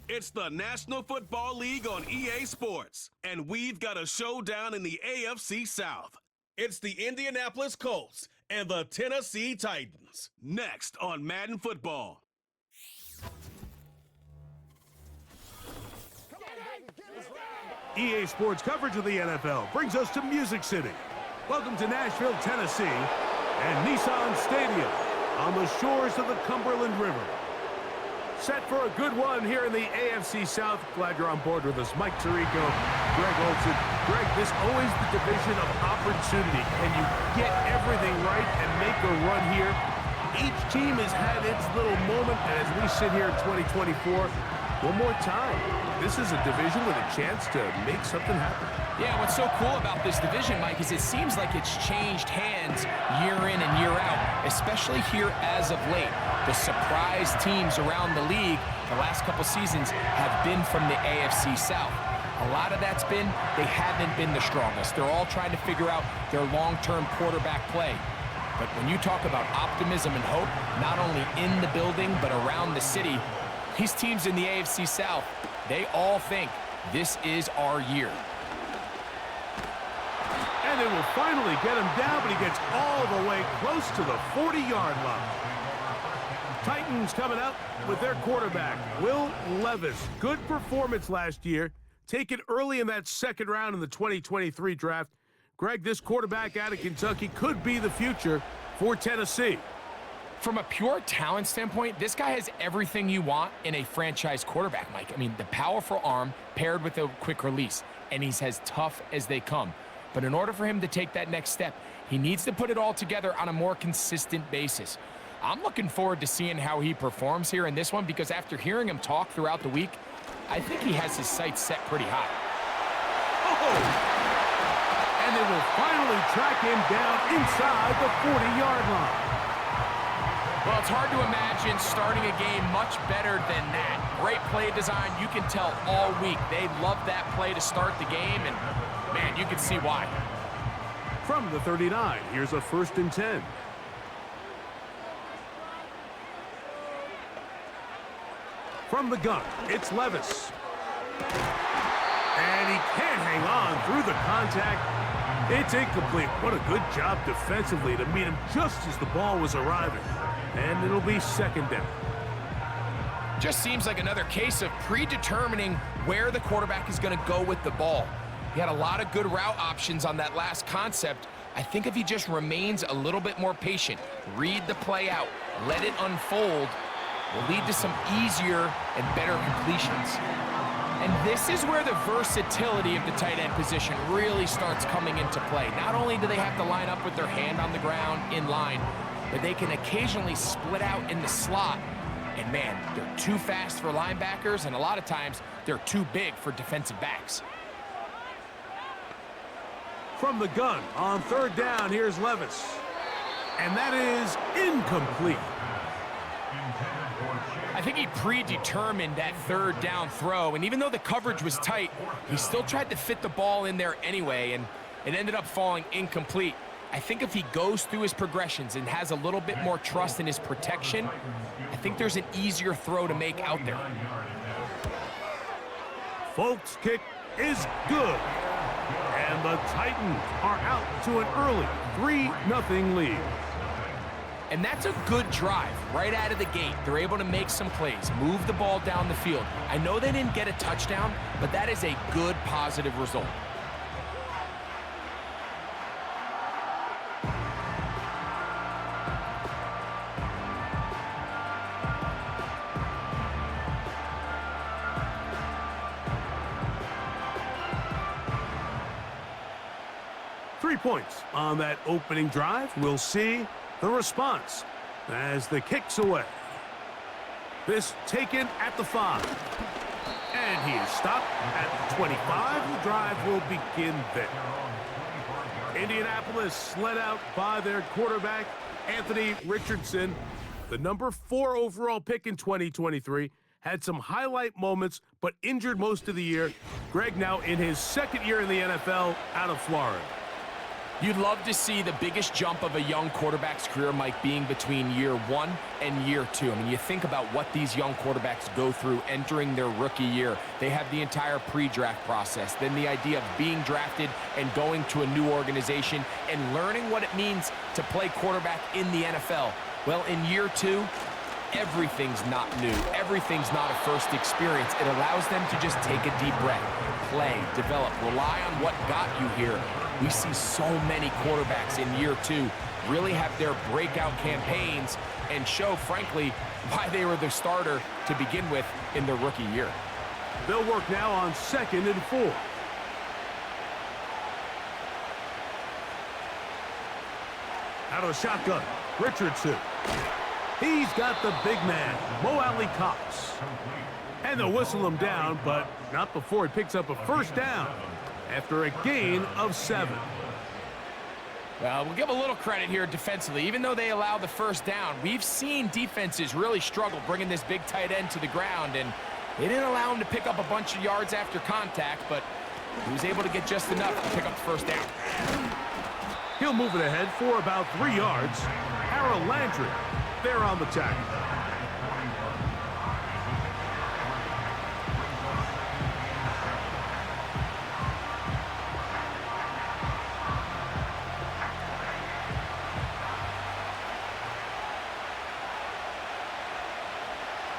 It's the National Football League on EA Sports, and we've got a showdown in the AFC South. It's the Indianapolis Colts and the Tennessee Titans. Next on Madden Football. EA Sports coverage of the NFL brings us to Music City. Welcome to Nashville, Tennessee, and Nissan Stadium on the shores of the Cumberland River. Set for a good one here in the AFC South. Glad you're on board with us. Mike Tirico, Greg Olson. Greg, this always the division of opportunity. Can you get everything right and make a run here? Each team has had its little moment, and as we sit here in 2024, one more time. This is a division with a chance to make something happen. Yeah, what's so cool about this division, Mike, is it seems like it's changed hands year in and year out, especially here as of late. The surprise teams around the league the last couple seasons have been from the AFC South. A lot of that's been they haven't been the strongest. They're all trying to figure out their long-term quarterback play. But when you talk about optimism and hope, not only in the building but around the city, these teams in the AFC South, they all think this is our year. And it will finally get him down, but he gets all the way close to the 40-yard line. Titans coming out with their quarterback, Will Levis. Good performance last year, taken early in that second round in the 2023 draft. Greg, this quarterback out of Kentucky could be the future for Tennessee. From a pure talent standpoint, this guy has everything you want in a franchise quarterback, Mike. I mean, the powerful arm paired with a quick release, and he's as tough as they come. But in order for him to take that next step, he needs to put it all together on a more consistent basis. I'm looking forward to seeing how he performs here in this one, because after hearing him talk throughout the week, I think he has his sights set pretty high. Oh! And they will finally track him down inside the 40-yard line. Well, it's hard to imagine starting a game much better than that. Great play design. You can tell all week they love that play to start the game, and, man, you can see why. From the 39, here's a 1st and 10. From the gun, it's Levis. And he can't hang on through the contact. It's incomplete. What a good job defensively to meet him just as the ball was arriving. And it'll be 2nd down. Just seems like another case of predetermining where the quarterback is going to go with the ball. He had a lot of good route options on that last concept. I think if he just remains a little bit more patient, read the play out, let it unfold, will lead to some easier and better completions. And this is where the versatility of the tight end position really starts coming into play. Not only do they have to line up with their hand on the ground in line, but they can occasionally split out in the slot. And man, they're too fast for linebackers, and a lot of times they're too big for defensive backs. From the gun on 3rd down, here's Levis. And that is incomplete. I think he predetermined that 3rd down throw, and even though the coverage was tight, he still tried to fit the ball in there anyway, and it ended up falling incomplete. I think if he goes through his progressions and has a little bit more trust in his protection, I think there's an easier throw to make out there. Folk's kick is good. And the Titans are out to an early 3-0 lead. And that's a good drive right out of the gate. They're able to make some plays, move the ball down the field. I know they didn't get a touchdown, but that is a good, positive result. Three points on that opening drive. We'll see the response as the kick's away. This taken at the 5. And he is stopped at the 25. The drive will begin there. Indianapolis led out by their quarterback, Anthony Richardson. The number 4 overall pick in 2023. Had some highlight moments, but injured most of the year. Greg now in his 2nd year in the NFL out of Florida. You'd love to see the biggest jump of a young quarterback's career, Mike, being between year 1 and year 2. I mean, you think about what these young quarterbacks go through entering their rookie year. They have the entire pre-draft process, then the idea of being drafted and going to a new organization and learning what it means to play quarterback in the NFL. Well, in year 2, everything's not new. Everything's not a first experience. It allows them to just take a deep breath, play, develop, rely on what got you here. We see so many quarterbacks in year 2 really have their breakout campaigns and show, frankly, why they were the starter to begin with in their rookie year. They'll work now on 2nd and 4. Out of the shotgun, Richardson. He's got the big man, Mo Alley Cox. And they'll whistle him down, but not before he picks up a first down after a gain of 7. Well, we'll give a little credit here defensively. Even though they allow the first down, we've seen defenses really struggle bringing this big tight end to the ground, and they didn't allow him to pick up a bunch of yards after contact, but he was able to get just enough to pick up the first down. He'll move it ahead for about 3 yards. Harold Landry there on the tackle.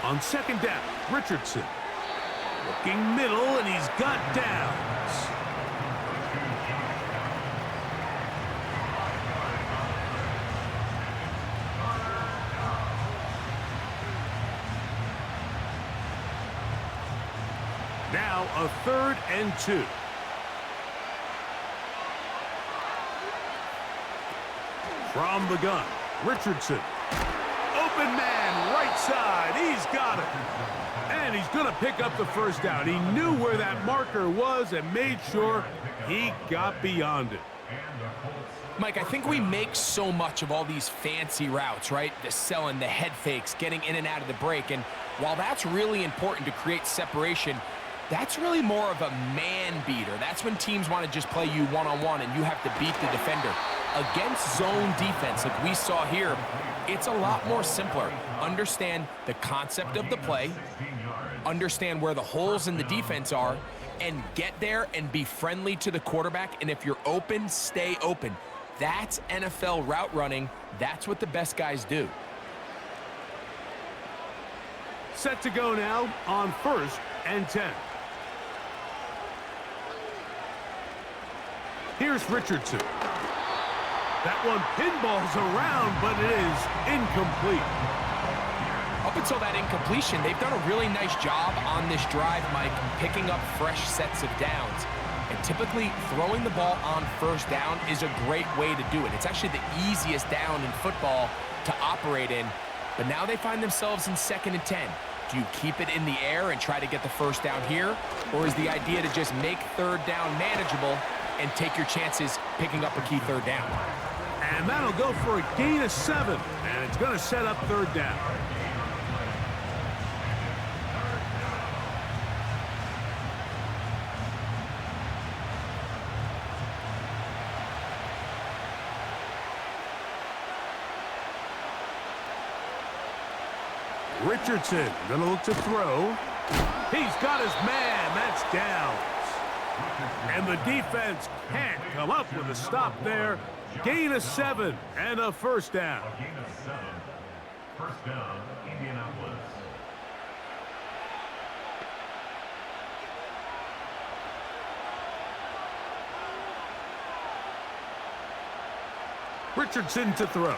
On 2nd down, Richardson. Looking middle, and he's got downs. Now a 3rd and 2. From the gun, Richardson. Open man, right side. He's got it. And he's going to pick up the first down. He knew where that marker was and made sure he got beyond it. Mike, I think we make so much of all these fancy routes, right? The selling, the head fakes, getting in and out of the break. And while that's really important to create separation, that's really more of a man beater. That's when teams want to just play you one-on-one and you have to beat the defender. Against zone defense, like we saw here, it's a lot more simpler. Understand the concept of the play, understand where the holes in the defense are, and get there and be friendly to the quarterback. And if you're open, stay open. That's NFL route running. That's what the best guys do. Set to go now on 1st and 10. Here's Richardson. That one pinballs around, but it is incomplete. Up until that incompletion, they've done a really nice job on this drive, Mike, picking up fresh sets of downs. And typically, throwing the ball on 1st down is a great way to do it. It's actually the easiest down in football to operate in. But now they find themselves in 2nd and 10. Do you keep it in the air and try to get the first down here? Or is the idea to just make 3rd down manageable and take your chances picking up a key 3rd down? And that'll go for a gain of 7. And it's going to set up 3rd down. Richardson gonna look to throw. He's got his man. That's downs. And the defense can't come up with a stop there. Gain of 7 and a first down. Gain of 7. First down, Indianapolis. Richardson to throw.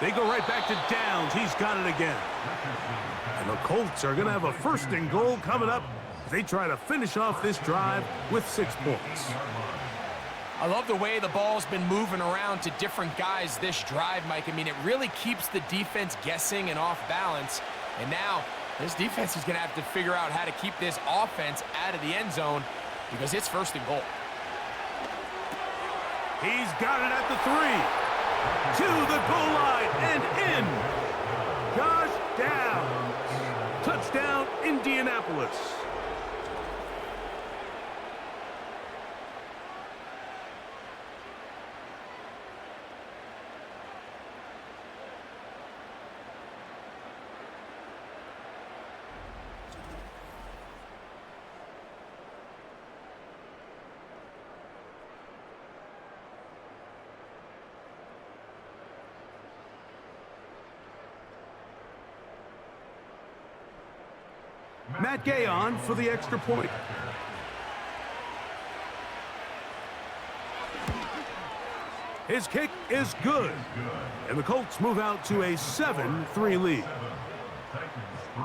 They go right back to downs. He's got it again. And the Colts are going to have a 1st and goal coming up as they try to finish off this drive with 6 points. I love the way the ball's been moving around to different guys this drive, Mike. I mean, it really keeps the defense guessing and off balance. And now this defense is going to have to figure out how to keep this offense out of the end zone because it's 1st and goal. He's got it at the 3. To the goal line and in. Josh Downs. Touchdown, Indianapolis. Matt Gay on for the extra point. His kick is good. And the Colts move out to a 7-3 lead. Titans 3.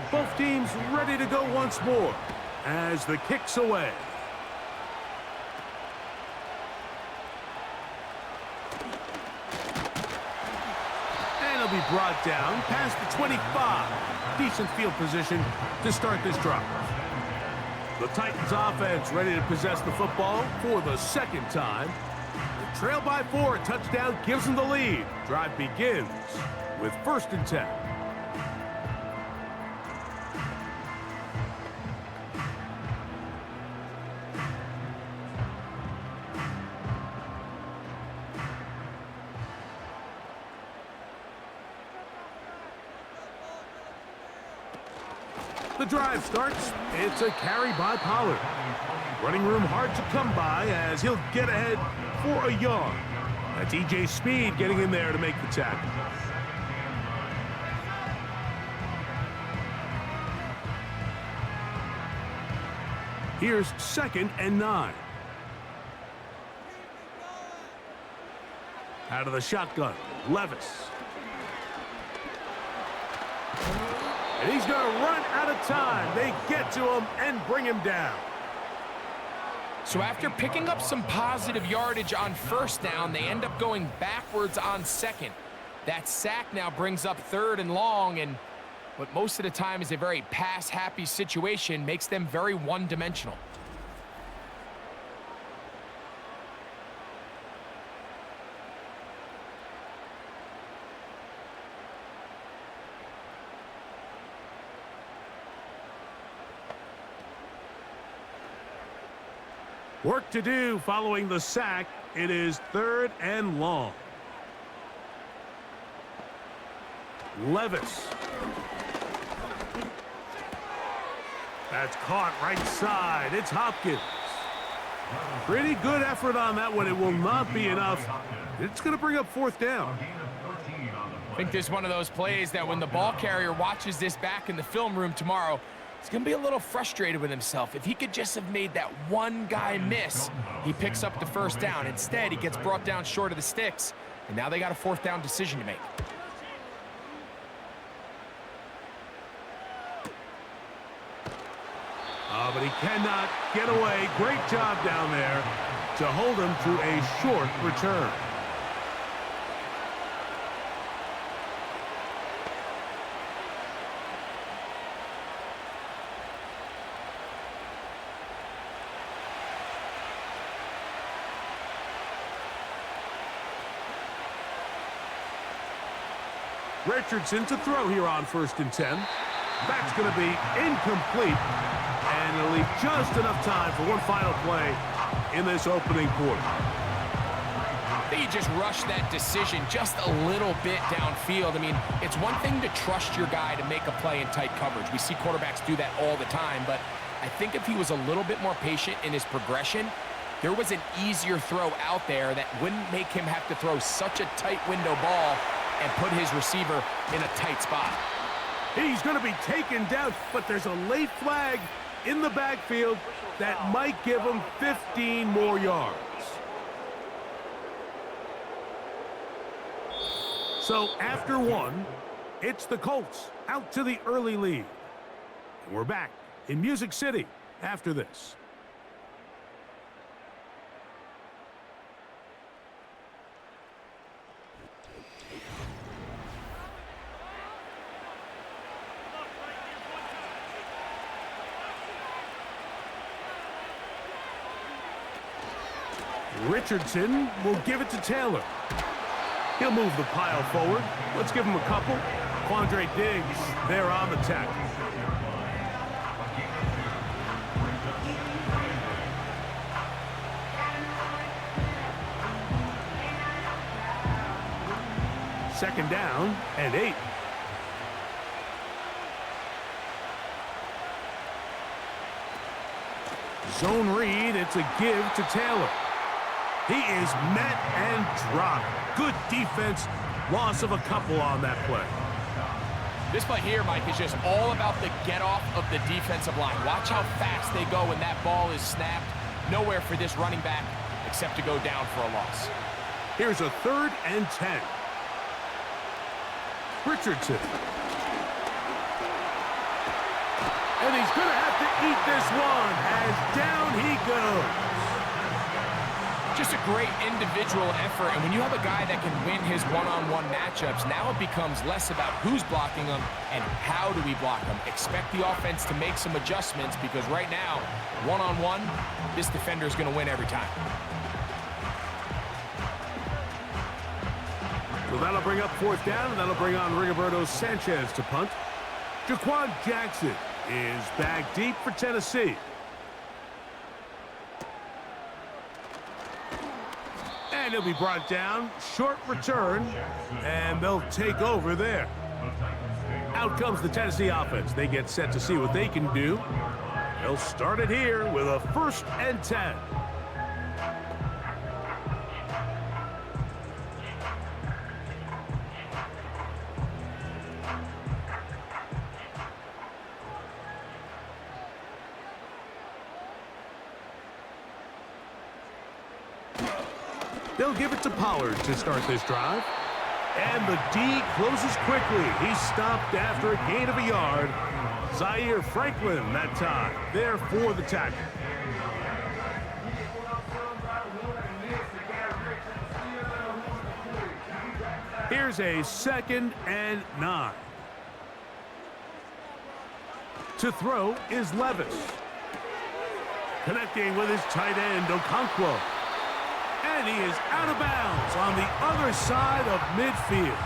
Both teams ready to go once more as the kick's away. And he'll be brought down past the 25. Decent field position to start this drive. The Titans offense ready to possess the football for the second time. They trail by 4, a touchdown gives them the lead. Drive begins with 1st and 10. The drive starts. It's a carry by Pollard. Running room hard to come by as he'll get ahead for a yard. That's E.J. Speed getting in there to make the tackle. Here's 2nd and 9. Out of the shotgun, Levis. And he's going to run out of time. They get to him and bring him down. So after picking up some positive yardage on 1st down, they end up going backwards on 2nd. That sack now brings up 3rd and long, and what most of the time is a very pass-happy situation makes them very one-dimensional. Work to do following the sack. It is 3rd and long. Levis. That's caught right side. It's Hopkins. Pretty good effort on that one. It will not be enough. It's going to bring up 4th down. I think this is one of those plays that when the ball carrier watches this back in the film room tomorrow, he's going to be a little frustrated with himself. If he could just have made that one guy miss, he picks up the 1st down. Instead, he gets brought down short of the sticks, and now they got a 4th down decision to make. But he cannot get away. Great job down there to hold him to a short return. Richardson to throw here on 1st and 10. That's going to be incomplete. And it'll leave just enough time for one final play in this opening quarter. I think you just rushed that decision just a little bit downfield. I mean, it's one thing to trust your guy to make a play in tight coverage. We see quarterbacks do that all the time, but I think if he was a little bit more patient in his progression, there was an easier throw out there that wouldn't make him have to throw such a tight window ball and put his receiver in a tight spot. He's going to be taken down, but there's a late flag in the backfield that might give him 15 more yards. So after one, it's the Colts out to the early lead. And we're back in Music City after this. Richardson will give it to Taylor. He'll move the pile forward. Let's give him a couple. Quandre Diggs there on the tackle. Second down and 8. Zone read, it's a give to Taylor. He is met and dropped. Good defense, loss of a couple on that play. This play here, Mike, is just all about the get-off of the defensive line. Watch how fast they go when that ball is snapped. Nowhere for this running back except to go down for a loss. Here's a 3rd and 10. Richardson. And he's going to have to eat this one as down he goes. Just a great individual effort, and when you have a guy that can win his one-on-one matchups, now it becomes less about who's blocking him and how do we block him. Expect the offense to make some adjustments because right now, one-on-one, this defender is going to win every time. So that'll bring up 4th down, and that'll bring on Rigoberto Sanchez to punt. Jaquan Jackson is back deep for Tennessee. And he'll be brought down. Short return, and they'll take over there. Out comes the Tennessee offense. They get set to see what they can do. They'll start it here with a 1st and 10. They'll give it to Pollard to start this drive. And the D closes quickly. He's stopped after a gain of a yard. Zaire Franklin that time, there for the tackle. Here's a 2nd and 9. To throw is Levis. Connecting with his tight end, Okonkwo. And he is out of bounds on the other side of midfield.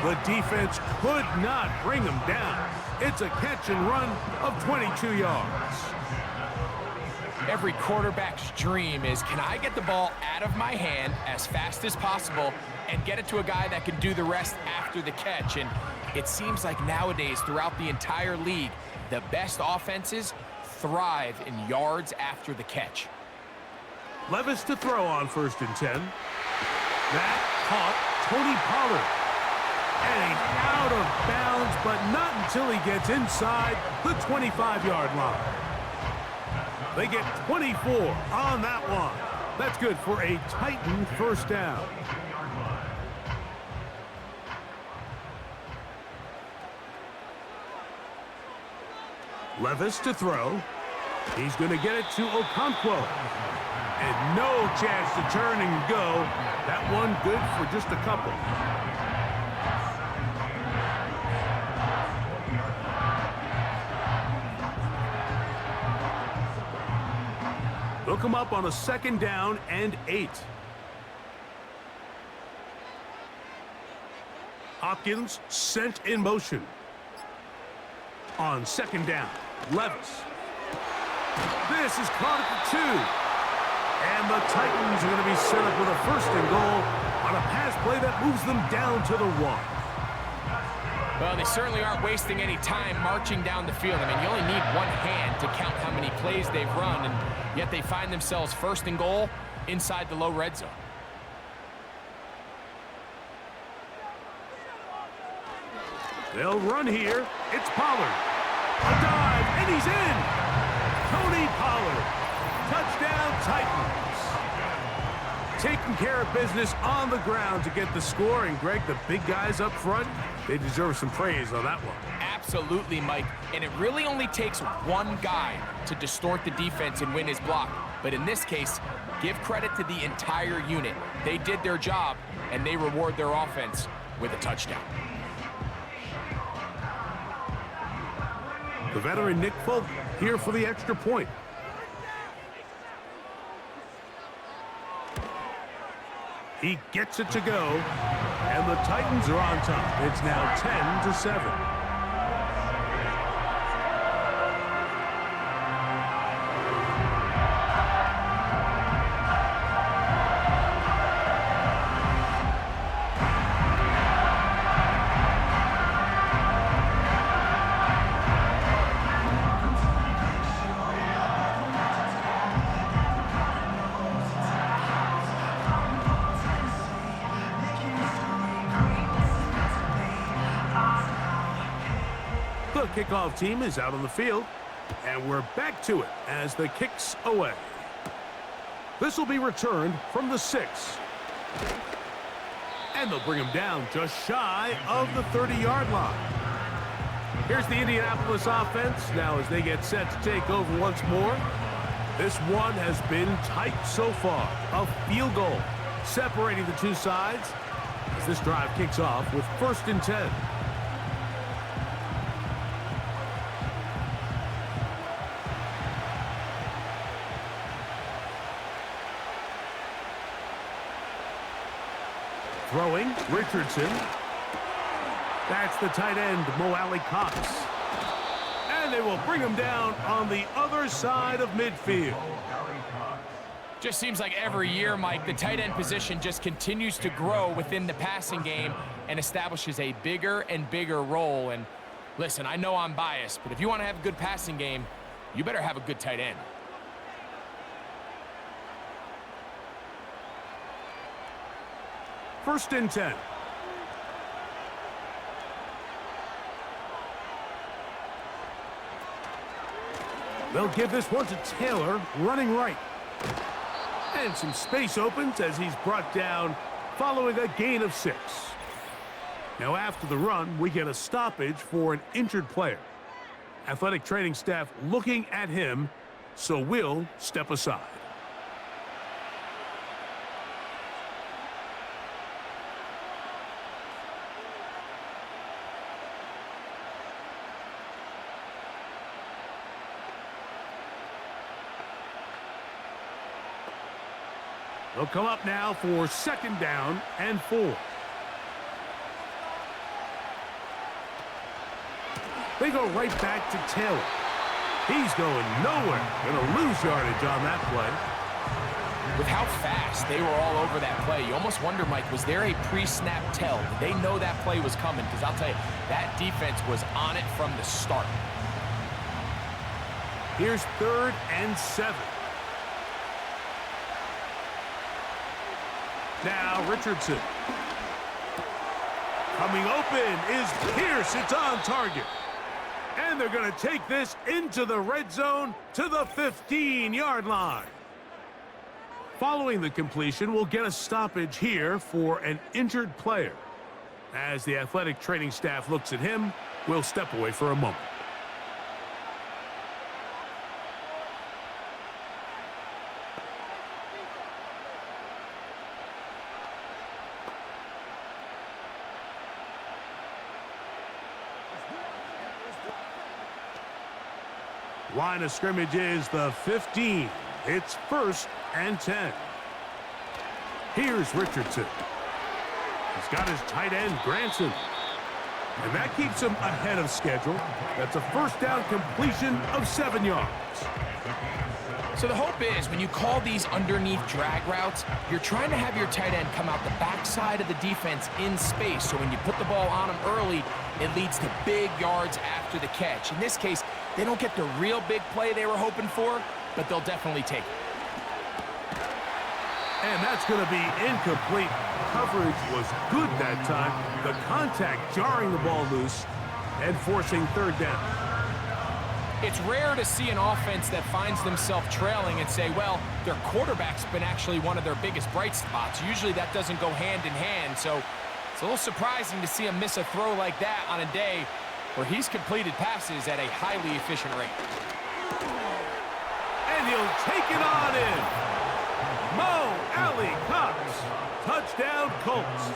The defense could not bring him down. It's a catch and run of 22 yards. Every quarterback's dream is, can I get the ball out of my hand as fast as possible and get it to a guy that can do the rest after the catch? And it seems like nowadays, throughout the entire league, the best offenses thrive in yards after the catch. Levis to throw on 1st and 10. That caught Tony Pollard. And he's out of bounds, but not until he gets inside the 25-yard line. They get 24 on that one. That's good for a Titan 1st down. Levis to throw. He's going to get it to Okonkwo. And no chance to turn and go. That one good for just a couple. They'll come up on a 2nd down and 8. Hopkins sent in motion. On 2nd down, Levis. This is caught at the 2. And the Titans are going to be set up with a 1st and goal on a pass play that moves them down to the 1. Well, they certainly aren't wasting any time marching down the field. I mean, you only need one hand to count how many plays they've run, and yet they find themselves 1st and goal inside the low red zone. They'll run here. It's Pollard. A dive, and he's in. Tony Pollard. Touchdown, Titans. Taking care of business on the ground to get the score. And, Greg, the big guys up front, they deserve some praise on that one. Absolutely, Mike. And it really only takes one guy to distort the defense and win his block. But in this case, give credit to the entire unit. They did their job, and they reward their offense with a touchdown. The veteran Nick Folk here for the extra point. He gets it to go, and the Titans are on top. It's now 10-7. kickoff team is out on the field, and we're back to it as the kick's away. This will be returned from the 6. And they'll bring him down just shy of the 30-yard line. Here's the Indianapolis offense now as they get set to take over once more. This one has been tight so far. A field goal separating the two sides as this drive kicks off with 1st and 10. Throwing, Richardson. That's the tight end, Mo Cox. And they will bring him down on the other side of midfield. Just seems like every year, Mike, the tight end position just continues to grow within the passing game and establishes a bigger and bigger role. And listen, I know I'm biased, but if you want to have a good passing game, you better have a good tight end. First and 10. They'll give this one to Taylor, running right. And some space opens as he's brought down following a gain of 6. Now after the run, we get a stoppage for an injured player. Athletic training staff looking at him, so we'll step aside. They'll come up now for 2nd down and 4. They go right back to Taylor. He's going nowhere. Going to lose yardage on that play. With how fast they were all over that play, you almost wonder, Mike, was there a pre-snap tell? Did they know that play was coming? Because I'll tell you, that defense was on it from the start. Here's 3rd and 7. Now Richardson. Coming open is Pierce. It's on target. And they're going to take this into the red zone to the 15-yard line. Following the completion, we'll get a stoppage here for an injured player. As the athletic training staff looks at him, we'll step away for a moment. Line of scrimmage is the 15. It's 1st and 10. Here's Richardson. He's got his tight end, Granson. And that keeps him ahead of schedule. That's a 1st down completion of 7 yards. So the hope is when you call these underneath drag routes, you're trying to have your tight end come out the backside of the defense in space. So when you put the ball on him early, it leads to big yards after the catch. In this case, they don't get the real big play they were hoping for, but they'll definitely take it. And that's going to be incomplete. Coverage was good that time. The contact jarring the ball loose and forcing 3rd down. It's rare to see an offense that finds themselves trailing and say, well, their quarterback's been actually one of their biggest bright spots. Usually that doesn't go hand in hand, so it's a little surprising to see him miss a throw like that on a day where he's completed passes at a highly efficient rate. And he'll take it on in. Mo Cox. Touchdown, Colts.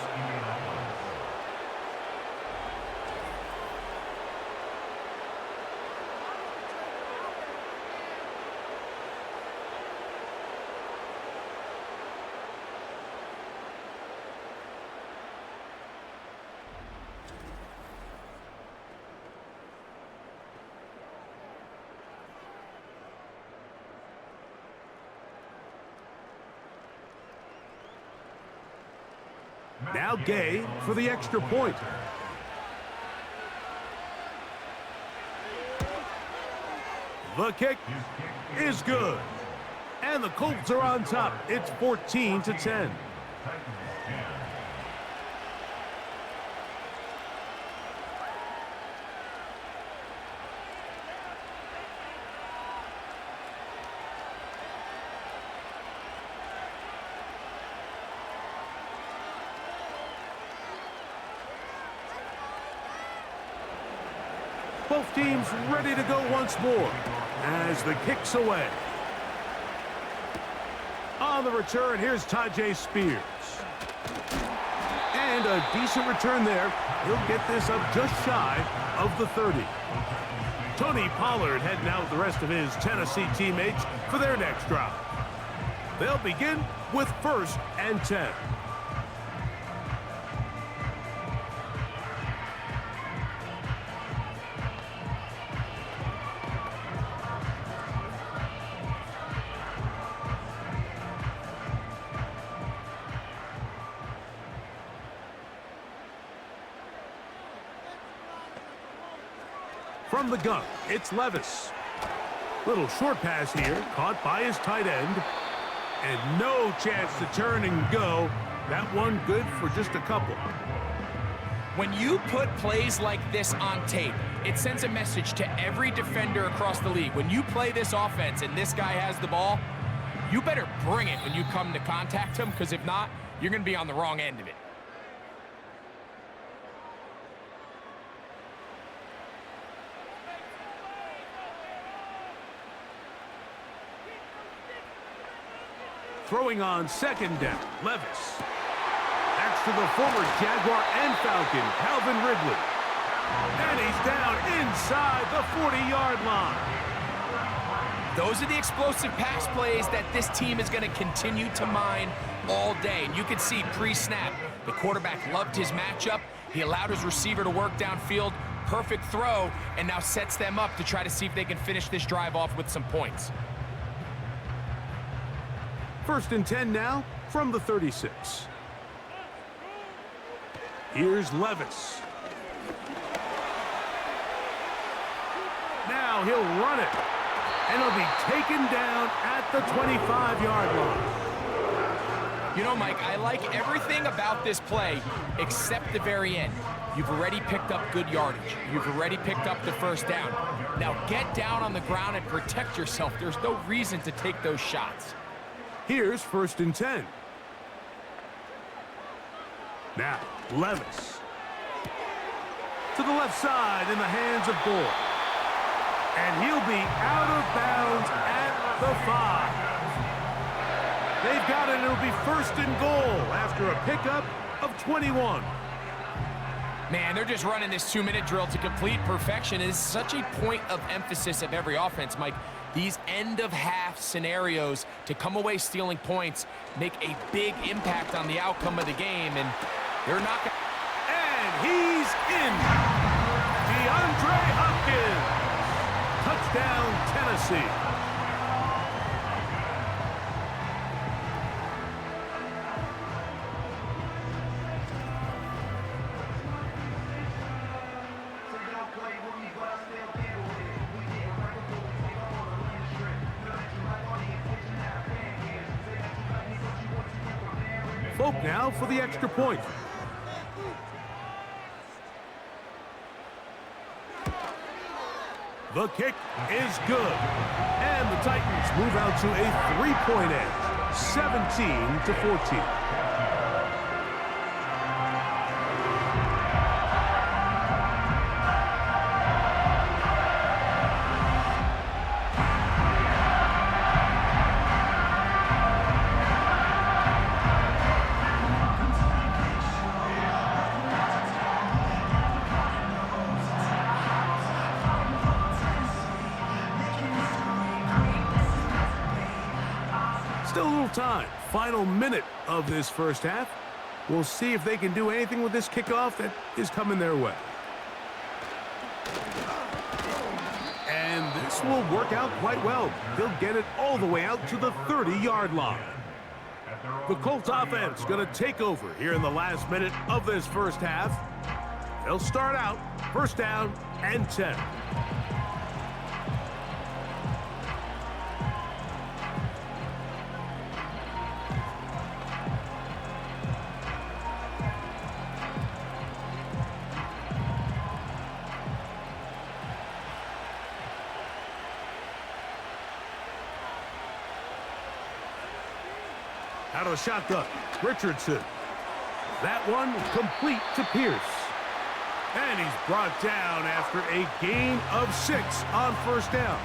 Now Gay for the extra point. The kick is good. And the Colts are on top. It's 14-10. Both teams ready to go once more as the kick's away. On the return, here's Tajay Spears. And a decent return there. He'll get this up just shy of the 30. Tony Pollard heading out with the rest of his Tennessee teammates for their next drive. They'll begin with 1st and 10. From the gun, it's Levis. Little short pass here, caught by his tight end. And no chance to turn and go. That one good for just a couple. When you put plays like this on tape, it sends a message to every defender across the league. When you play this offense and this guy has the ball, you better bring it when you come to contact him, because if not, you're going to be on the wrong end of it. Throwing on 2nd down, Levis. That's to the former Jaguar and Falcon, Calvin Ridley. And he's down inside the 40-yard line. Those are the explosive pass plays that this team is going to continue to mine all day. And you can see pre-snap, the quarterback loved his matchup. He allowed his receiver to work downfield. Perfect throw, and now sets them up to try to see if they can finish this drive off with some points. 1st and 10 now from the 36. Here's Levis. Now he'll run it. And he'll be taken down at the 25-yard line. You know, Mike, I like everything about this play except the very end. You've already picked up good yardage. You've already picked up the 1st down. Now get down on the ground and protect yourself. There's no reason to take those shots. Here's 1st and 10. Now, Levis. To the left side in the hands of Boyd. And he'll be out of bounds at the 5. They've got it. It'll be 1st and goal after a pickup of 21. Man, they're just running this 2-minute drill to complete perfection. It is such a point of emphasis of every offense, Mike. These end-of-half scenarios to come away stealing points make a big impact on the outcome of the game, and they're not going to... And he's in! DeAndre Hopkins! Touchdown, Tennessee. Folk now for the extra point. The kick is good. And the Titans move out to a 3-point edge, 17-14. Still a little time. Final minute of this 1st half. We'll see if they can do anything with this kickoff that is coming their way. And this will work out quite well. They'll get it all the way out to the 30-yard line. The Colts offense going to take over here in the last minute of this 1st half. They'll start out 1st down and 10. Out of the shotgun, Richardson. That one complete to Pierce. And he's brought down after a gain of 6 on first down.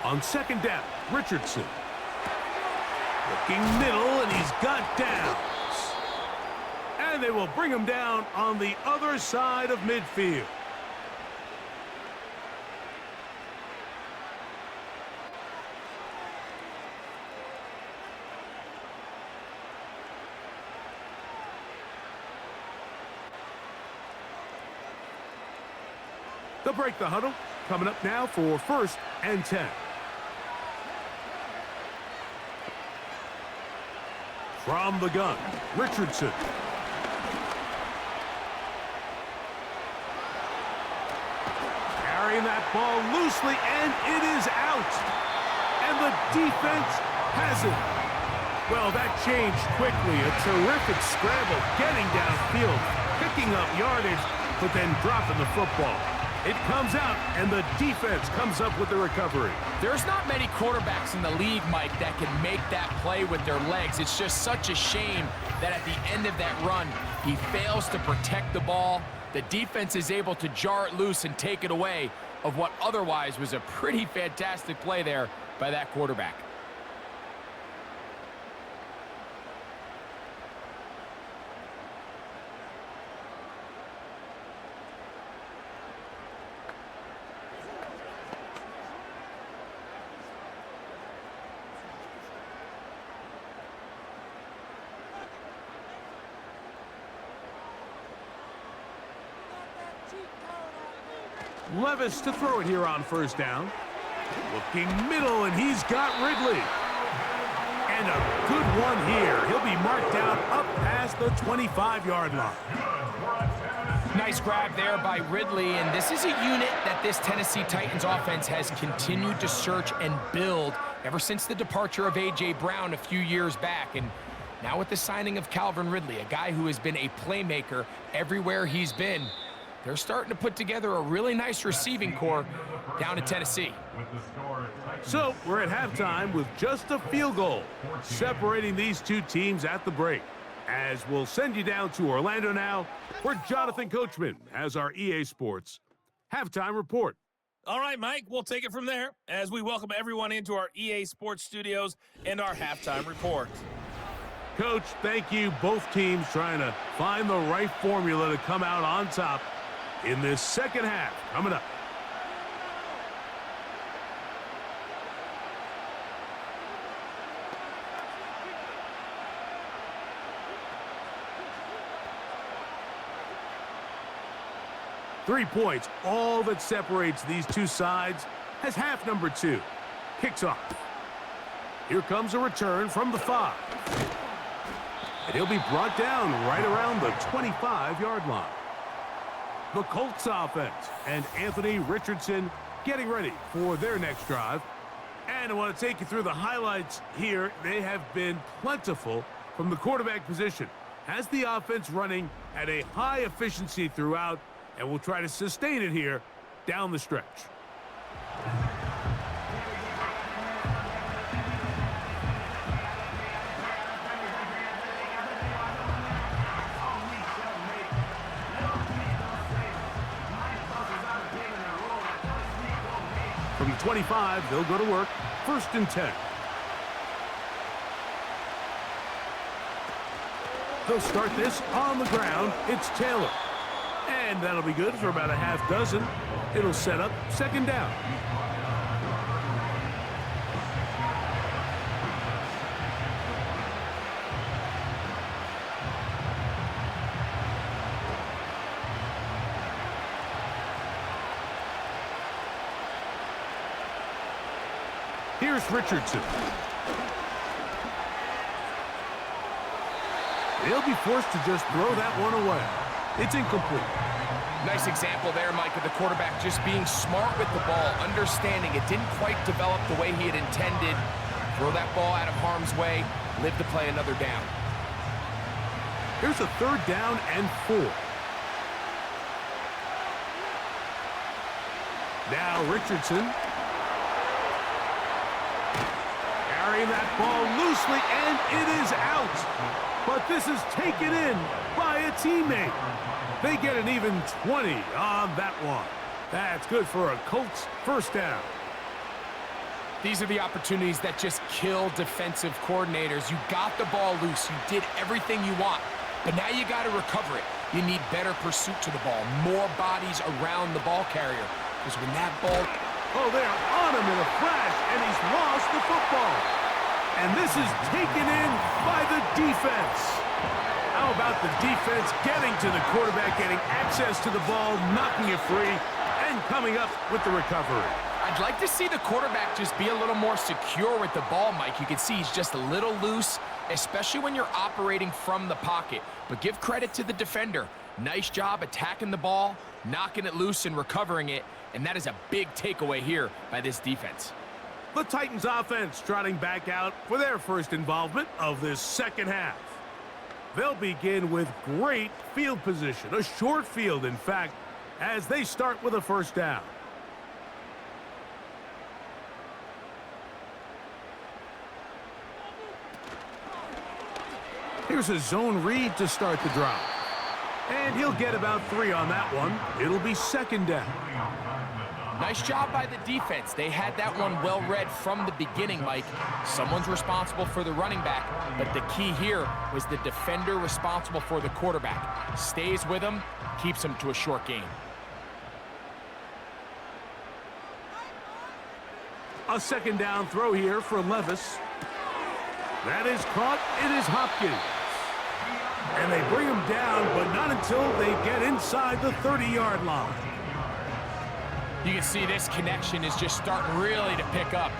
On second down, Richardson. Looking middle, and he's got downs. And they will bring him down on the other side of midfield. They'll break the huddle. Coming up now for 1st and 10. From the gun, Richardson. Carrying that ball loosely, and it is out. And the defense has it. Well, that changed quickly. A terrific scramble, getting downfield, picking up yardage, but then dropping the football. It comes out, and the defense comes up with the recovery. There's not many quarterbacks in the league, Mike, that can make that play with their legs. It's just such a shame that at the end of that run, he fails to protect the ball. The defense is able to jar it loose and take it away of what otherwise was a pretty fantastic play there by that quarterback. Levis to throw it here on first down. Looking middle, and he's got Ridley. And a good one here. He'll be marked down up past the 25-yard line. Nice grab there by Ridley, and this is a unit that this Tennessee Titans offense has continued to search and build ever since the departure of A.J. Brown a few years back. And now with the signing of Calvin Ridley, a guy who has been a playmaker everywhere he's been, they're starting to put together a really nice receiving core down in Tennessee. So we're at halftime with just a field goal separating these two teams at the break. As we'll send you down to Orlando now, where Jonathan Coachman has our EA Sports halftime report. All right, Mike, we'll take it from there as we welcome everyone into our EA Sports studios and our halftime report. Coach, thank you. Both teams trying to find the right formula to come out on top in this second half. Coming up. Three points, all that separates these two sides, as half number 2 kicks off. Here comes a return from the 5. And he'll be brought down right around the 25-yard line. The Colts offense and Anthony Richardson getting ready for their next drive. And I want to take you through the highlights here. They have been plentiful from the quarterback position. Has the offense running at a high efficiency throughout, and we'll try to sustain it here down the stretch. From the 25, they'll go to work. 1st and 10. They'll start this on the ground. It's Taylor. And that'll be good for about a half dozen. It'll set up 2nd down. Here's Richardson. They'll be forced to just throw that one away. It's incomplete. Nice example there, Mike, of the quarterback just being smart with the ball, understanding it didn't quite develop the way he had intended. Throw that ball out of harm's way, live to play another down. Here's a 3rd down and 4. Now Richardson. Carrying that ball loosely, and it is out. But this is taken in by a teammate. They get an even 20 on that one. That's good for a Colts 1st down. These are the opportunities that just kill defensive coordinators. You got the ball loose. You did everything you want. But now you got to recover it. You need better pursuit to the ball, more bodies around the ball carrier. Because when that ball... Oh, they're on him in a flash, and he's lost the football. And this is taken in by the defense. How about the defense getting to the quarterback, getting access to the ball, knocking it free, and coming up with the recovery? I'd like to see the quarterback just be a little more secure with the ball, Mike. You can see he's just a little loose, especially when you're operating from the pocket. But give credit to the defender. Nice job attacking the ball, knocking it loose and recovering it, and that is a big takeaway here by this defense. The Titans offense trotting back out for their first involvement of this 2nd half. They'll begin with great field position, a short field, in fact, as they start with a 1st down. Here's a zone read to start the drive. And he'll get about 3 on that one. It'll be 2nd down. Nice job by the defense. They had that one well read from the beginning, Mike. Someone's responsible for the running back, but the key here was the defender responsible for the quarterback. Stays with him, keeps him to a short gain. A 2nd down throw here for Levis. That is caught. It is Hopkins. And they bring him down, but not until they get inside the 30-yard line. You can see this connection is just starting really to pick up.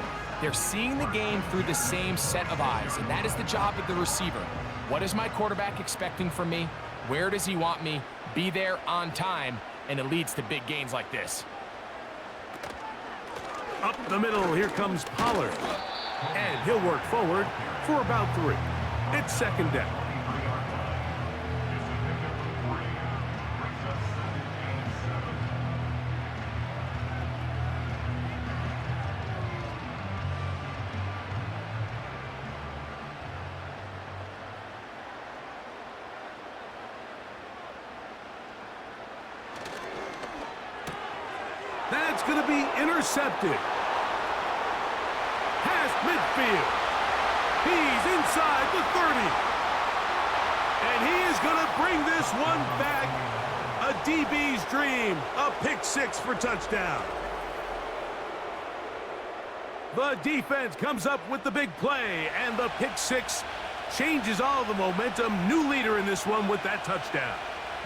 They're seeing the game through the same set of eyes, and that is the job of the receiver. What is my quarterback expecting from me? Where does he want me? Be there on time, and it leads to big gains like this. Up the middle, here comes Pollard. And he'll work forward for about 3. It's 2nd down. That's going to be intercepted. Past midfield. He's inside the 30. And he is going to bring this one back. A DB's dream. A pick 6 for touchdown. The defense comes up with the big play, and the pick 6 changes all the momentum. New leader in this one with that touchdown.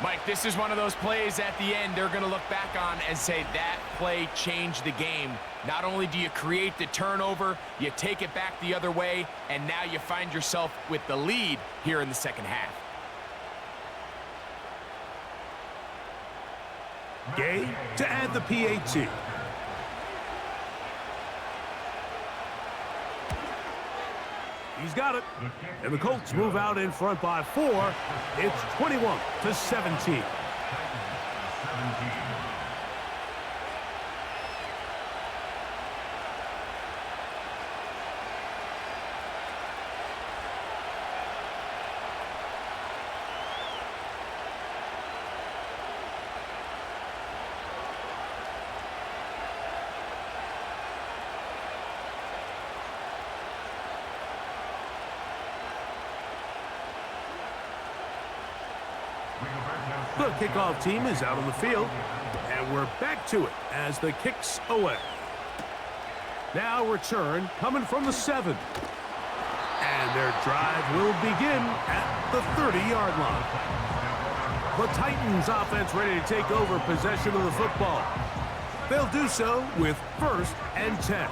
Mike, this is one of those plays at the end they're going to look back on and say that play changed the game. Not only do you create the turnover, you take it back the other way, and now you find yourself with the lead here in the 2nd half. Gay to add the PAT. He's got it. And the Colts move out in front by 4. It's 21-17. The kickoff team is out on the field, and we're back to it as the kick's away. Now return coming from the 7. And their drive will begin at the 30-yard line. The Titans offense ready to take over possession of the football. They'll do so with 1st and 10.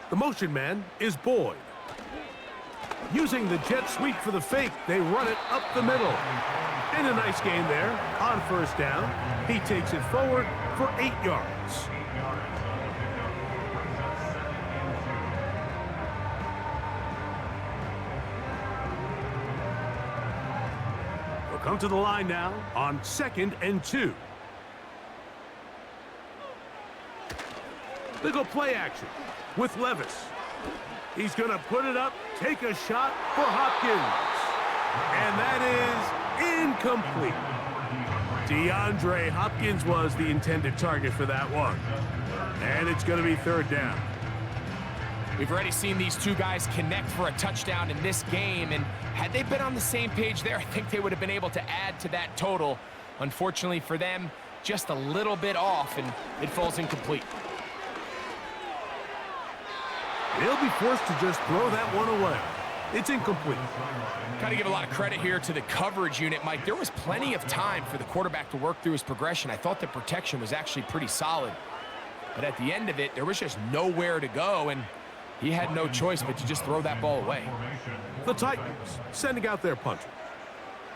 The motion man is Boyd. Using the jet sweep for the fake, they run it up the middle. And a nice gain there on first down. He takes it forward for 8 yards. We'll come to the line now on 2nd and 2. They go play action with Levis. He's going to put it up, take a shot for Hopkins. And that is incomplete. DeAndre Hopkins was the intended target for that one. And it's going to be 3rd down. We've already seen these two guys connect for a touchdown in this game, and had they been on the same page there, I think they would have been able to add to that total. Unfortunately for them, just a little bit off, and it falls incomplete. They'll be forced to just throw that one away. It's incomplete. Got to give a lot of credit here to the coverage unit, Mike. There was plenty of time for the quarterback to work through his progression. I thought the protection was actually pretty solid. But at the end of it, there was just nowhere to go, and he had no choice but to just throw that ball away. The Titans sending out their punter.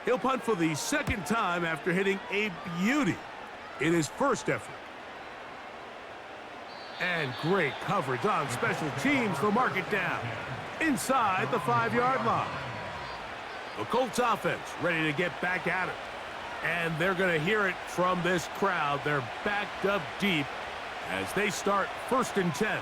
He'll punt for the 2nd time after hitting a beauty in his first effort. And great coverage on special teams. They'll mark it down inside the 5-yard line. The Colts offense ready to get back at it. And they're going to hear it from this crowd. They're backed up deep as they start 1st and 10.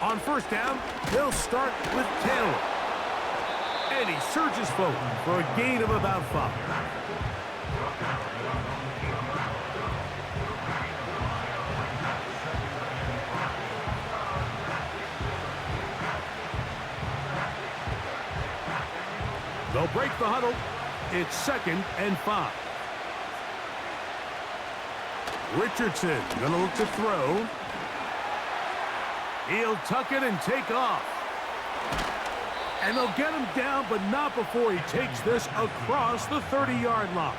On 1st down, they'll start with Taylor. And he surges forward for a gain of about 5. They'll break the huddle. It's 2nd and 5. Richardson gonna look to throw. He'll tuck it and take off. And they'll get him down, but not before he takes this across the 30-yard line.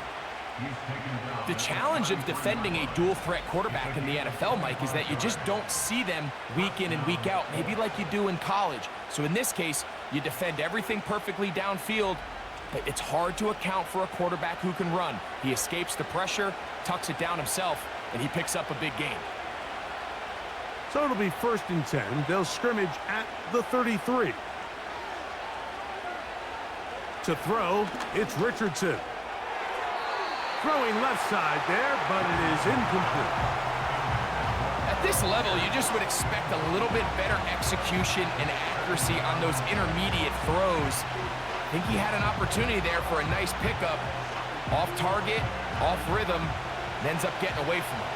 The challenge of defending a dual-threat quarterback in the NFL, Mike, is that you just don't see them week in and week out, maybe like you do in college. So in this case, you defend everything perfectly downfield, but it's hard to account for a quarterback who can run. He escapes the pressure, tucks it down himself, and he picks up a big gain. So it'll be 1st and 10. They'll scrimmage at the 33. To throw, it's Richardson. Throwing left side there, but it is incomplete. At this level, you just would expect a little bit better execution and accuracy on those intermediate throws. I think he had an opportunity there for a nice pickup. Off target, off rhythm, and ends up getting away from him.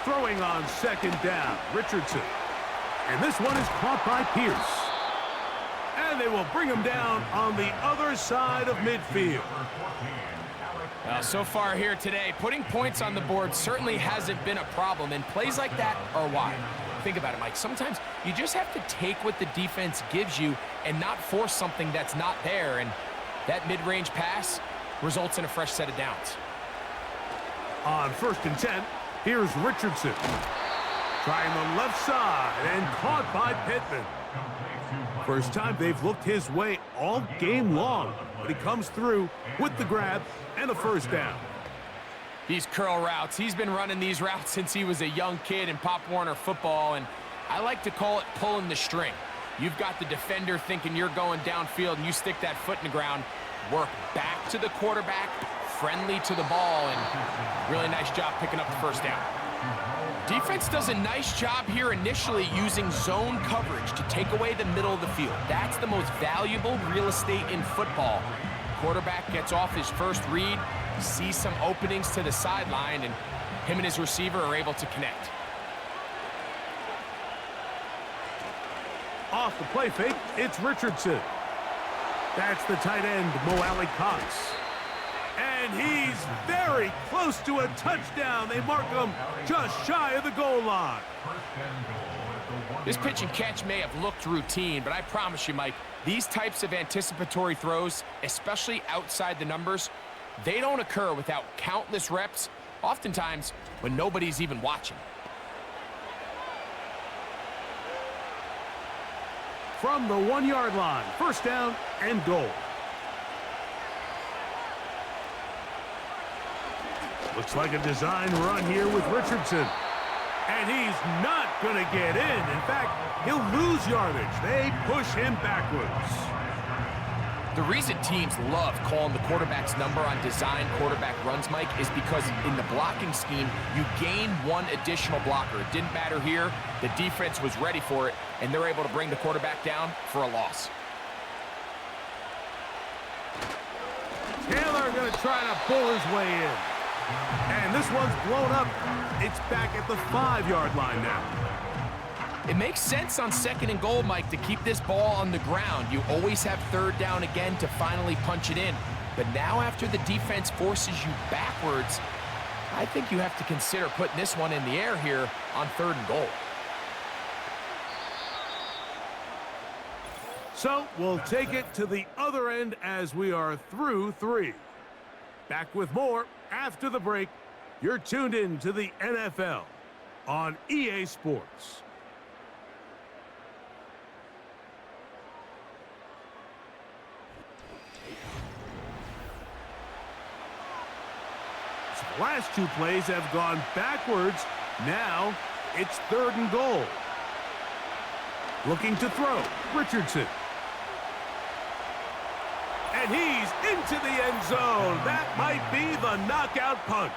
Throwing on 2nd down, Richardson. And this one is caught by Pierce. And they will bring him down on the other side of midfield. Well, so far here today, putting points on the board certainly hasn't been a problem, and plays like that are why. Think about it, Mike. Sometimes you just have to take what the defense gives you and not force something that's not there, and that mid-range pass results in a fresh set of downs. On 1st and 10, here's Richardson. Trying the left side and caught by Pittman. First time they've looked his way all game long, but he comes through with the grab and a 1st down. These curl routes, he's been running these routes since he was a young kid in Pop Warner football, and I like to call it pulling the string. You've got the defender thinking you're going downfield, and you stick that foot in the ground, work back to the quarterback, friendly to the ball, and really nice job picking up the 1st down. Defense does a nice job here initially using zone coverage to take away the middle of the field. That's the most valuable real estate in football. Quarterback gets off his first read, sees some openings to the sideline, and him and his receiver are able to connect. Off the play fake, it's Richardson. That's the tight end, Mo Alley Cox. And he's very close to a touchdown. They mark him just shy of the goal line. This pitch and catch may have looked routine, but I promise you, Mike, these types of anticipatory throws, especially outside the numbers, they don't occur without countless reps, oftentimes when nobody's even watching. From the 1-yard line, first down and goal. Looks like a design run here with Richardson. And he's not going to get in. In fact, he'll lose yardage. They push him backwards. The reason teams love calling the quarterback's number on design quarterback runs, Mike, is because in the blocking scheme, you gain one additional blocker. It didn't matter here. The defense was ready for it, and they're able to bring the quarterback down for a loss. Taylor going to try to pull his way in. And this one's blown up. It's back at the 5-yard line now. It makes sense on second and goal, Mike, to keep this ball on the ground. You always have third down again to finally punch it in. But now after the defense forces you backwards, I think you have to consider putting this one in the air here on third and goal. So we'll take it to the other end as we are through 3. Back with more after the break. You're tuned in to the NFL on EA Sports. So the last 2 plays have gone backwards. Now it's third and goal. Looking to throw, Richardson. And he's into the end zone. That might be the knockout punch.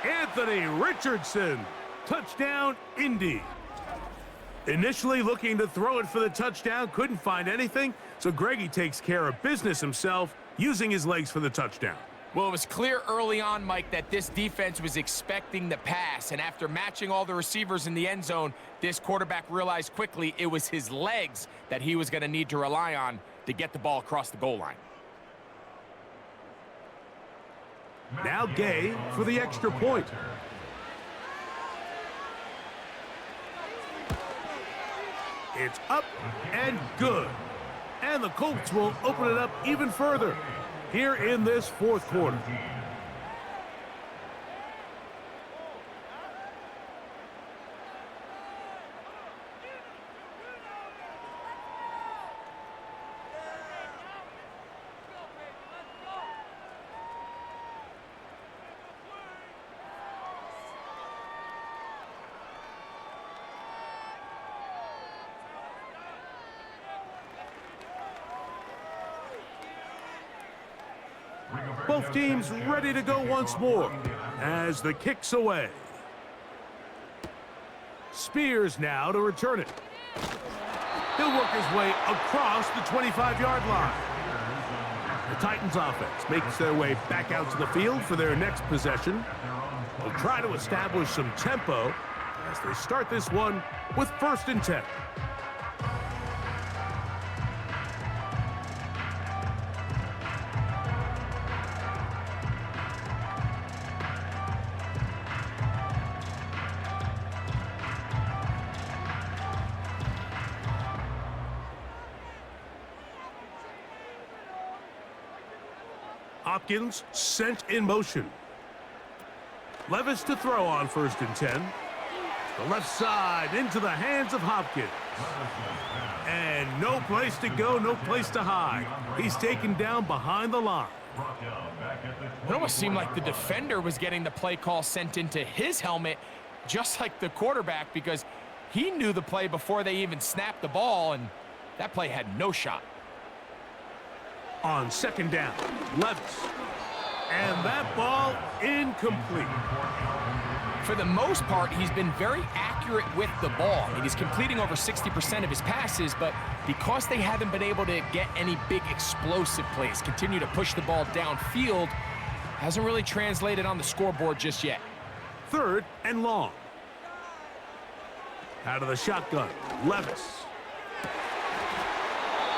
Anthony Richardson, touchdown, Indy. Initially looking to throw it for the touchdown, couldn't find anything, so Greggy takes care of business himself, using his legs for the touchdown. Well, it was clear early on, Mike, that this defense was expecting the pass, and after matching all the receivers in the end zone, this quarterback realized quickly it was his legs that he was going to need to rely on to get the ball across the goal line. Now Gay for the extra point. It's up and good. And the Colts will open it up even further here in this 4th quarter. Both teams ready to go once more as the kick's away. Spears now to return it. He'll work his way across the 25-yard line. The Titans offense makes their way back out to the field for their next possession. They'll try to establish some tempo as they start this one with 1st and 10. Hopkins sent in motion. Levis to throw on 1st and 10. The left side into the hands of Hopkins. And no place to go, no place to hide. He's taken down behind the line. It almost seemed like the defender was getting the play call sent into his helmet, just like the quarterback, because he knew the play before they even snapped the ball, and that play had no shot. On 2nd down, Levis. And that ball incomplete. For the most part, he's been very accurate with the ball. I mean, he's completing over 60% of his passes, but because they haven't been able to get any big explosive plays, continue to push the ball downfield, hasn't really translated on the scoreboard just yet. 3rd and long. Out of the shotgun, Levis.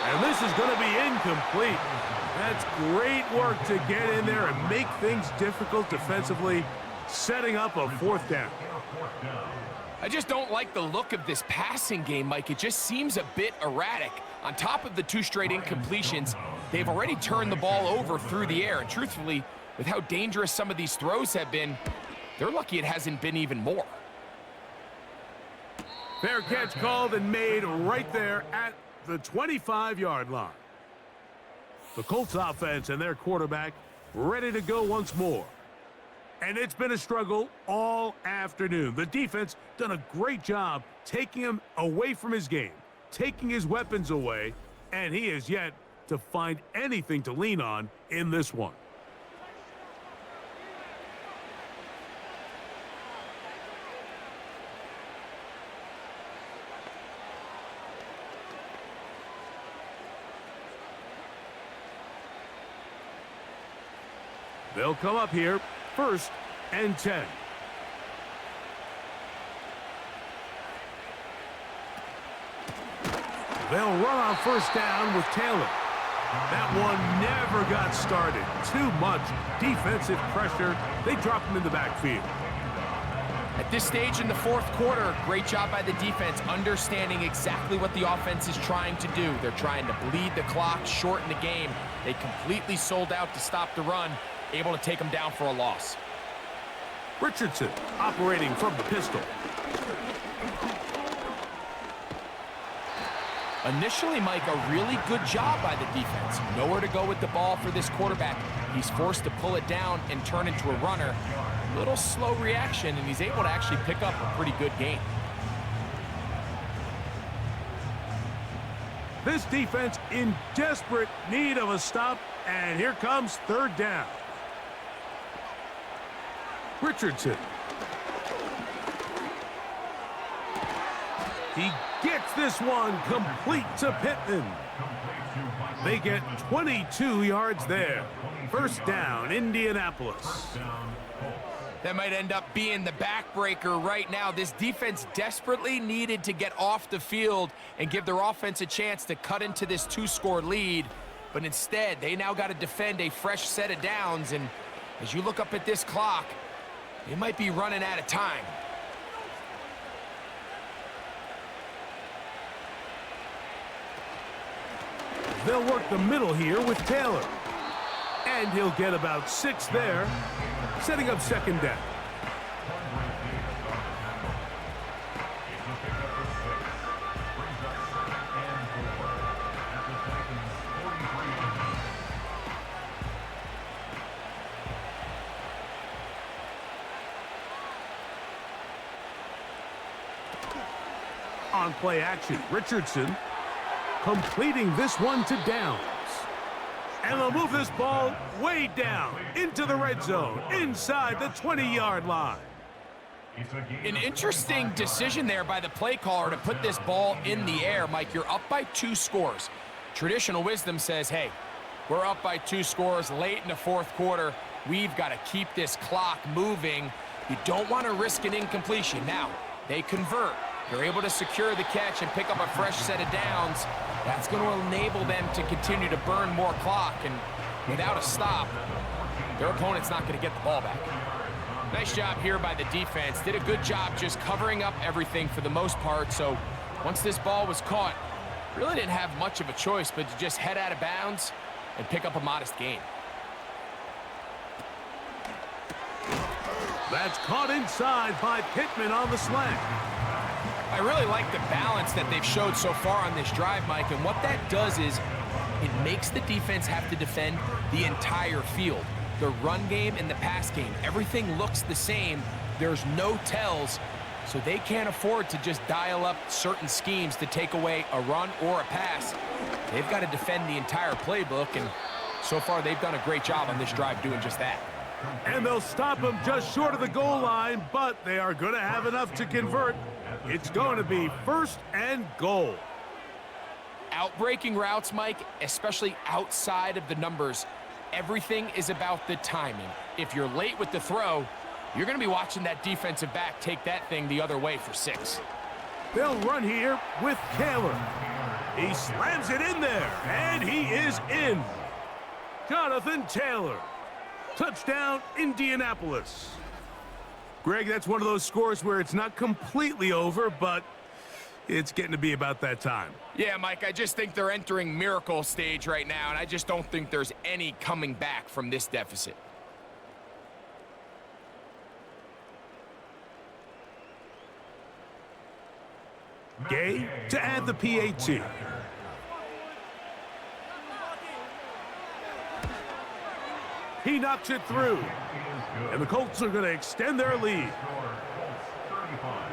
And this is going to be incomplete. That's great work to get in there and make things difficult defensively, setting up a fourth down. I just don't like the look of this passing game, Mike. It just seems a bit erratic. On top of the 2 straight incompletions, they've already turned the ball over through the air. And truthfully, with how dangerous some of these throws have been, they're lucky it hasn't been even more. Fair catch called and made right there at the 25-yard line. The Colts offense and their quarterback ready to go once more. And it's been a struggle all afternoon. The defense done a great job taking him away from his game, taking his weapons away, and he has yet to find anything to lean on in this one. They'll come up here, 1st and 10. They'll run on 1st down with Taylor. That one never got started. Too much defensive pressure. They drop him in the backfield. At this stage in the 4th quarter, great job by the defense, understanding exactly what the offense is trying to do. They're trying to bleed the clock, shorten the game. They completely sold out to stop the run, able to take them down for a loss. Richardson operating from the pistol. Initially, Mike, a really good job by the defense. Nowhere to go with the ball for this quarterback. He's forced to pull it down and turn into a runner. Little slow reaction, and he's able to actually pick up a pretty good gain. This defense in desperate need of a stop, and here comes 3rd down. Richardson. He gets this one complete to Pittman. They get 22 yards there. 1st down, Indianapolis. That might end up being the backbreaker right now. This defense desperately needed to get off the field and give their offense a chance to cut into this 2-score lead. But instead, they now got to defend a fresh set of downs. And as you look up at this clock, they might be running out of time. They'll work the middle here with Taylor. And he'll get about 6 there, setting up 2nd down. On play action, Richardson completing this one to downs. And they'll move this ball way down into the red zone, inside the 20-yard line. An interesting decision there by the play caller to put this ball in the air. Mike, you're up by 2 scores. Traditional wisdom says, hey, we're up by 2 scores late in the 4th quarter. We've got to keep this clock moving. You don't want to risk an incompletion. Now, they convert. They're able to secure the catch and pick up a fresh set of downs. That's going to enable them to continue to burn more clock. And without a stop, their opponent's not going to get the ball back. Nice job here by the defense. Did a good job just covering up everything for the most part. So once this ball was caught, really didn't have much of a choice but to just head out of bounds and pick up a modest gain. That's caught inside by Pittman on the slant. I really like the balance that they've showed so far on this drive, Mike, and what that does is it makes the defense have to defend the entire field. The run game and the pass game, everything looks the same. There's no tells, so they can't afford to just dial up certain schemes to take away a run or a pass. They've got to defend the entire playbook, and so far they've done a great job on this drive doing just that. And they'll stop him just short of the goal line, but they are going to have enough to convert. It's going to be 1st and goal. Outbreaking routes, Mike, especially outside of the numbers, everything is about the timing. If you're late with the throw, you're going to be watching that defensive back take that thing the other way for 6. They'll run here with Taylor. He slams it in there, and he is in. Jonathan Taylor. Touchdown, Indianapolis. Greg, that's one of those scores where it's not completely over, but it's getting to be about that time. Yeah, Mike, I just think they're entering miracle stage right now, and I just don't think there's any coming back from this deficit. Gay to add the PAT. He knocks it through. And the Colts are going to extend their lead. Colts 35,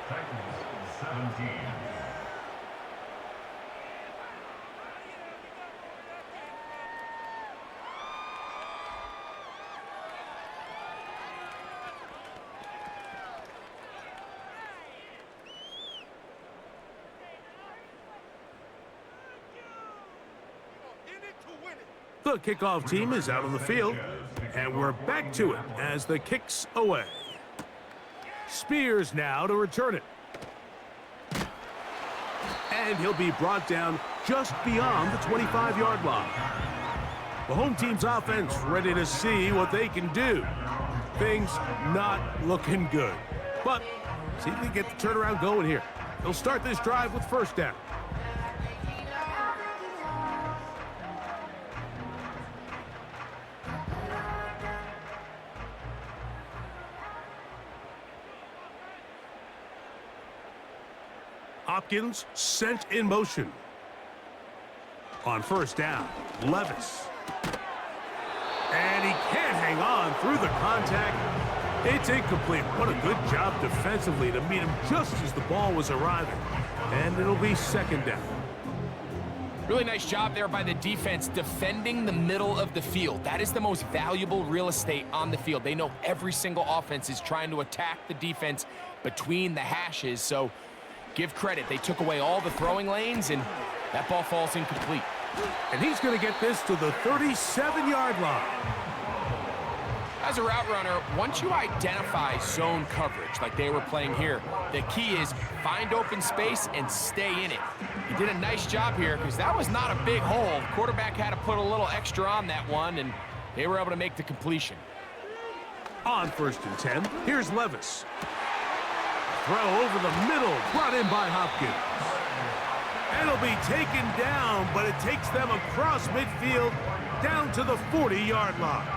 Titans 17. The kickoff team is out on the field, and we're back to it as the kick's away. Spears now to return it. And he'll be brought down just beyond the 25-yard line. The home team's offense ready to see what they can do. Things not looking good. But see if they get the turnaround going here. They'll start this drive with first down. Hopkins sent in motion. On first down, Levis. And he can't hang on through the contact. It's incomplete. What a good job defensively to meet him just as the ball was arriving. And it'll be second down. Really nice job there by the defense defending the middle of the field. That is the most valuable real estate on the field. They know every single offense is trying to attack the defense between the hashes, so give credit. They took away all the throwing lanes, and that ball falls incomplete. And he's going to get this to the 37-yard line. As a route runner, once you identify zone coverage like they were playing here, the key is find open space and stay in it. He did a nice job here because that was not a big hole. The quarterback had to put a little extra on that one, and they were able to make the completion. On first and 10, here's Levis. Throw over the middle, brought in by Hopkins. And it'll be taken down, but it takes them across midfield down to the 40-yard line.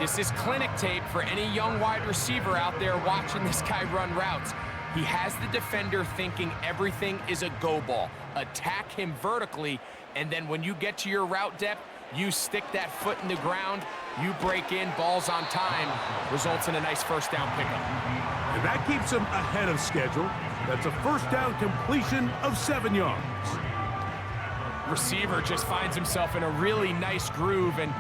This is clinic tape for any young wide receiver out there watching this guy run routes. He has the defender thinking everything is a go ball. Attack him vertically, and then when you get to your route depth, you stick that foot in the ground, you break in, balls on time, results in a nice first down pickup. And that keeps him ahead of schedule. That's a first down completion of 7 yards. Receiver just finds himself in a really nice groove, and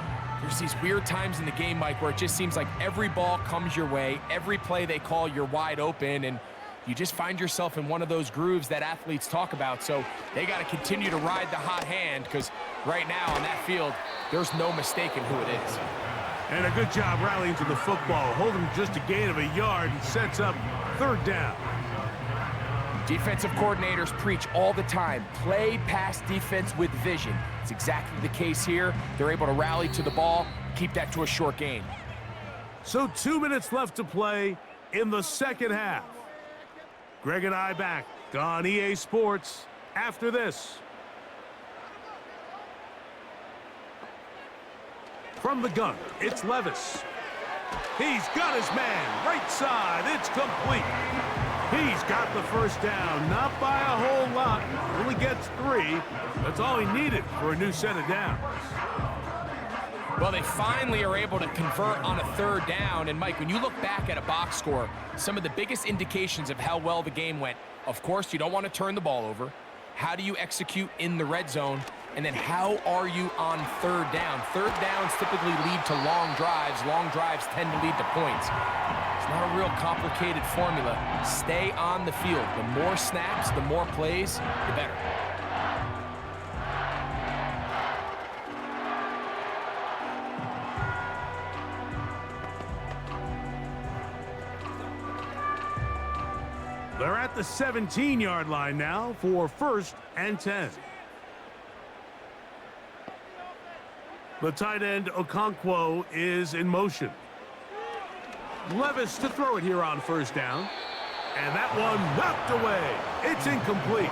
there's these weird times in the game, Mike, where it just seems like every ball comes your way, every play they call, you're wide open, and you just find yourself in one of those grooves that athletes talk about. So they got to continue to ride the hot hand, because right now on that field, there's no mistaking who it is. And a good job rallying to the football, holding just a gain of a yard and sets up third down. Defensive coordinators preach all the time, play pass defense with vision. It's exactly the case here. They're able to rally to the ball, keep that to a short gain. So 2 minutes left to play in the second half. Greg and I back on EA Sports after this. From the gun, it's Levis. He's got his man, right side, it's complete. He's got the first down, not by a whole lot. Only gets 3. That's all he needed for a new set of downs. Well, they finally are able to convert on a third down. And, Mike, when you look back at a box score, some of the biggest indications of how well the game went, of course, you don't want to turn the ball over. How do you execute in the red zone? And then how are you on third down? Third downs typically lead to long drives. Long drives tend to lead to points. It's not a real complicated formula. Stay on the field. The more snaps, the more plays, the better. They're at the 17-yard line now for first and 10. The tight end, Okonkwo, is in motion. Levis to throw it here on first down. And that one knocked away. It's incomplete.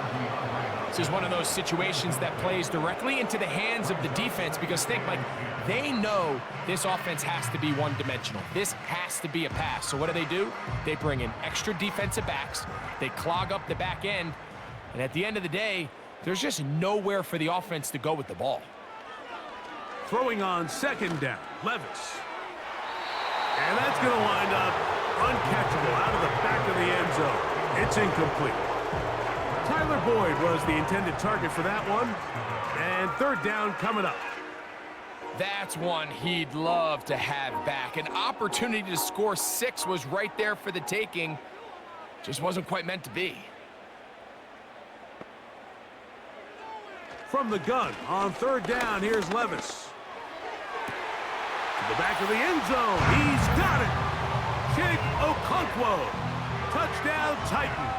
This is one of those situations that plays directly into the hands of the defense because think, Mike, they know this offense has to be one-dimensional. This has to be a pass. So what do? They bring in extra defensive backs. They clog up the back end. And at the end of the day, there's just nowhere for the offense to go with the ball. Throwing on second down, Levis. And that's going to wind up uncatchable out of the back of the end zone. It's incomplete. Tyler Boyd was the intended target for that one. And third down coming up. That's one he'd love to have back. An opportunity to score 6 was right there for the taking. Just wasn't quite meant to be. From the gun on third down, here's Levis. To the back of the end zone. He's got it. Chig Okonkwo. Touchdown, Titans.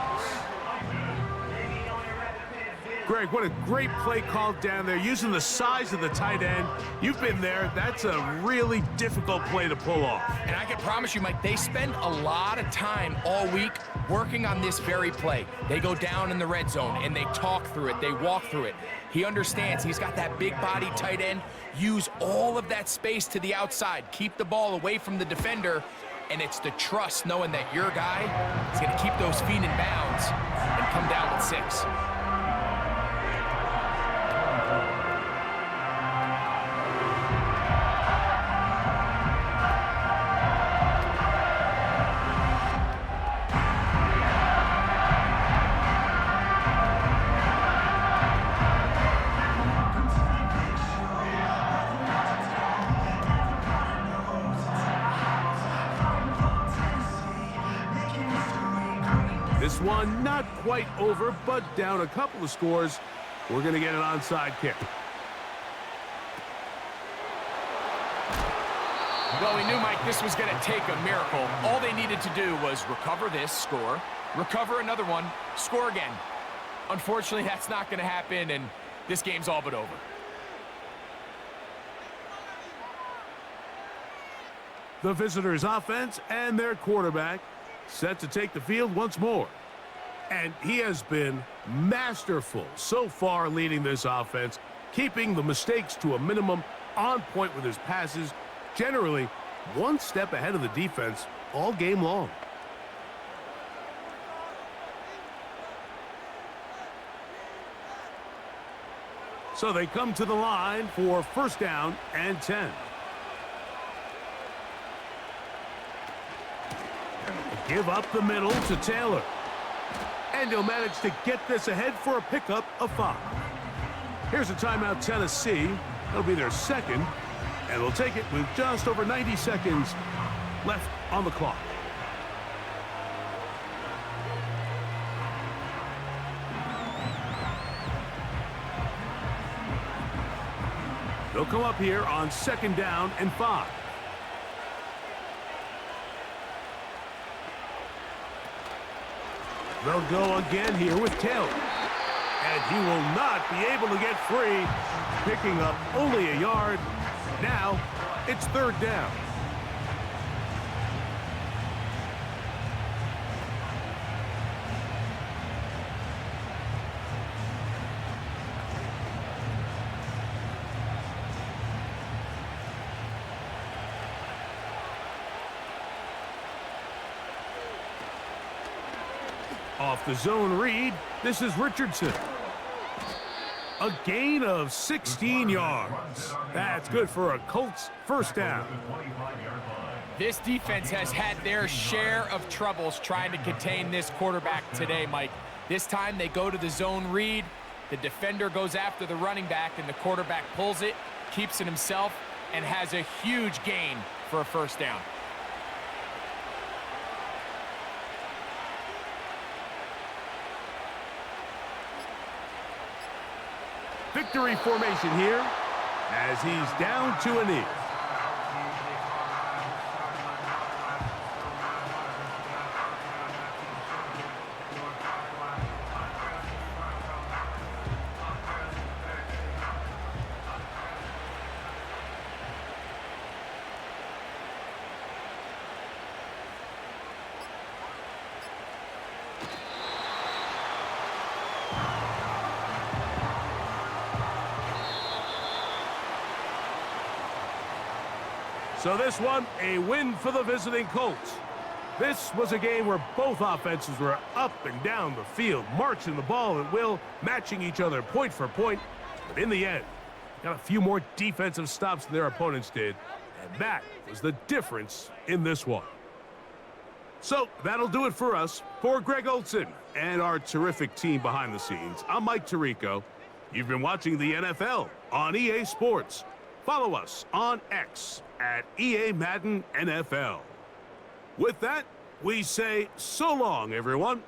Greg, what a great play call down there, using the size of the tight end. You've been there. That's a really difficult play to pull off. And I can promise you, Mike, they spend a lot of time all week working on this very play. They go down in the red zone, and they talk through it. They walk through it. He understands he's got that big body tight end. Use all of that space to the outside. Keep the ball away from the defender. And it's the trust knowing that your guy is going to keep those feet in bounds and come down with 6. This one not quite over, but down a couple of scores. We're going to get an onside kick. Well, we knew, Mike, this was going to take a miracle. All they needed to do was recover this, score, recover another one, score again. Unfortunately, that's not going to happen, and this game's all but over. The visitors' offense and their quarterback set to take the field once more. And he has been masterful so far leading this offense, keeping the mistakes to a minimum, on point with his passes, generally one step ahead of the defense all game long. So they come to the line for first down and 10. Give up the middle to Taylor. And he'll manage to get this ahead for a pickup of 5. Here's a timeout, Tennessee. That'll be their second. And they'll take it with just over 90 seconds left on the clock. They'll come up here on second down and 5. They'll go again here with Taylor. And he will not be able to get free, picking up only a yard. Now, it's third down. Off the zone read, this is Richardson. A gain of 16 yards. That's good for a Colts first down. This defense has had their share of troubles trying to contain this quarterback today, Mike. This time they go to the zone read. The defender goes after the running back, and the quarterback pulls it, keeps it himself, and has a huge gain for a first down. Victory formation here as he's down to a knee. So this one, a win for the visiting Colts. This was a game where both offenses were up and down the field, marching the ball at will, matching each other point for point. But in the end, got a few more defensive stops than their opponents did, and that was the difference in this one. So that'll do it for us. For Greg Olson and our terrific team behind the scenes, I'm Mike Tirico. You've been watching the NFL on EA Sports. Follow us on X at EA Madden NFL. With that, we say so long, everyone.